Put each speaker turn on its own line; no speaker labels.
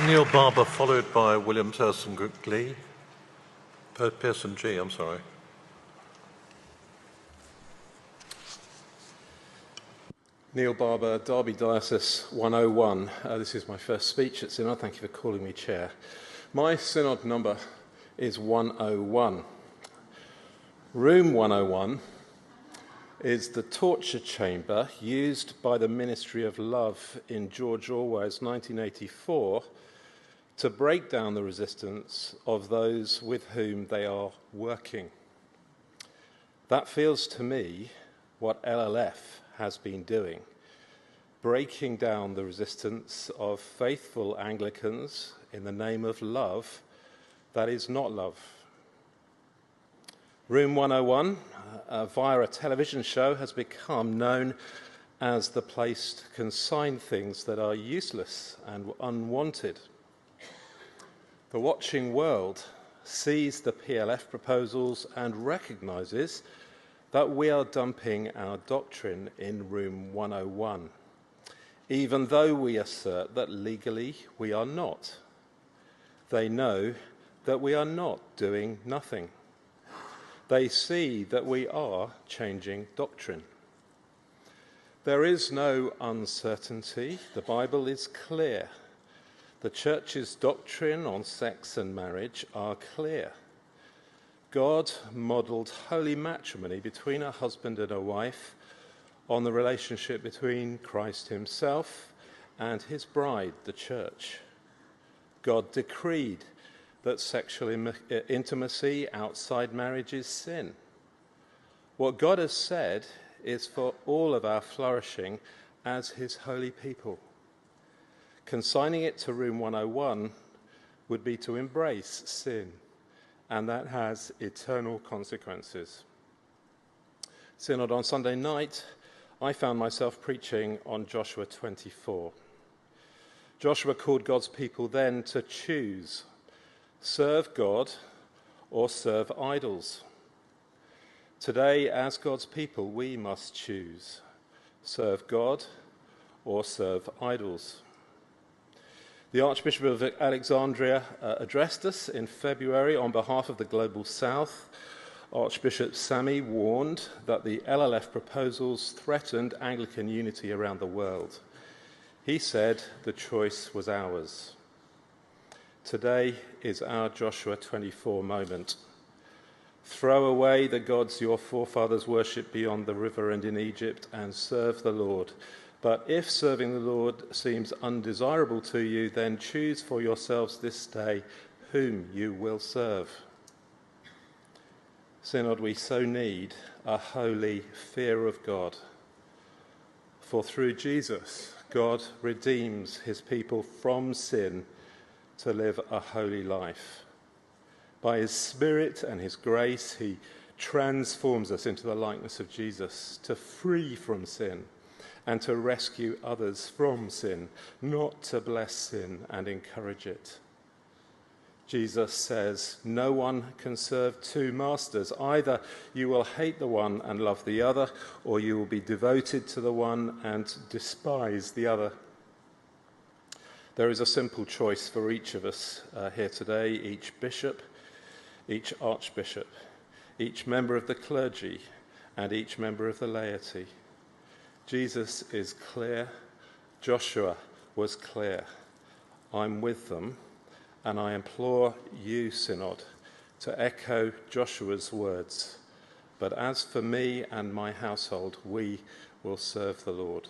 Neil Barber, followed by William Pearson G. I'm sorry.
Neil Barber, Derby Diocese 101. This is my first speech at Synod. Thank you for calling me chair. My Synod number is 101. Room 101 is the torture chamber used by the Ministry of Love in George Orwell's 1984 to break down the resistance of those with whom they are working. That feels to me what LLF has been doing, breaking down the resistance of faithful Anglicans in the name of love that is not love. Room 101, via a television show, has become known as the place to consign things that are useless and unwanted. The watching world sees the PLF proposals and recognises that we are dumping our doctrine in Room 101, even though we assert that legally we are not. They know that we are not doing nothing. They see that we are changing doctrine. There is no uncertainty. The Bible is clear. The Church's doctrine on sex and marriage are clear. God modelled holy matrimony between a husband and a wife on the relationship between Christ himself and his bride, the Church. God decreed that sexual intimacy outside marriage is sin. What God has said is for all of our flourishing as his holy people. Consigning it to Room 101 would be to embrace sin, and that has eternal consequences. Synod on Sunday night, I found myself preaching on Joshua 24. Joshua called God's people then to choose: serve God or serve idols. Today, as God's people, we must choose: serve God or serve idols. The Archbishop of Alexandria addressed us in February on behalf of the Global South. Archbishop Sami warned that the LLF proposals threatened Anglican unity around the world. He said the choice was ours. Today is our Joshua 24 moment. Throw away the gods your forefathers worshipped beyond the river and in Egypt, and serve the Lord. But if serving the Lord seems undesirable to you, then choose for yourselves this day whom you will serve. Synod, we so need a holy fear of God. For through Jesus, God redeems his people from sin to live a holy life. By his Spirit and his grace, he transforms us into the likeness of Jesus, to free from sin and to rescue others from sin, not to bless sin and encourage it. Jesus says, no one can serve two masters. Either you will hate the one and love the other, or you will be devoted to the one and despise the other. There is a simple choice for each of us here today, each bishop, each archbishop, each member of the clergy, and each member of the laity. Jesus is clear. Joshua was clear. I'm with them, and I implore you, Synod, to echo Joshua's words. But as for me and my household, we will serve the Lord.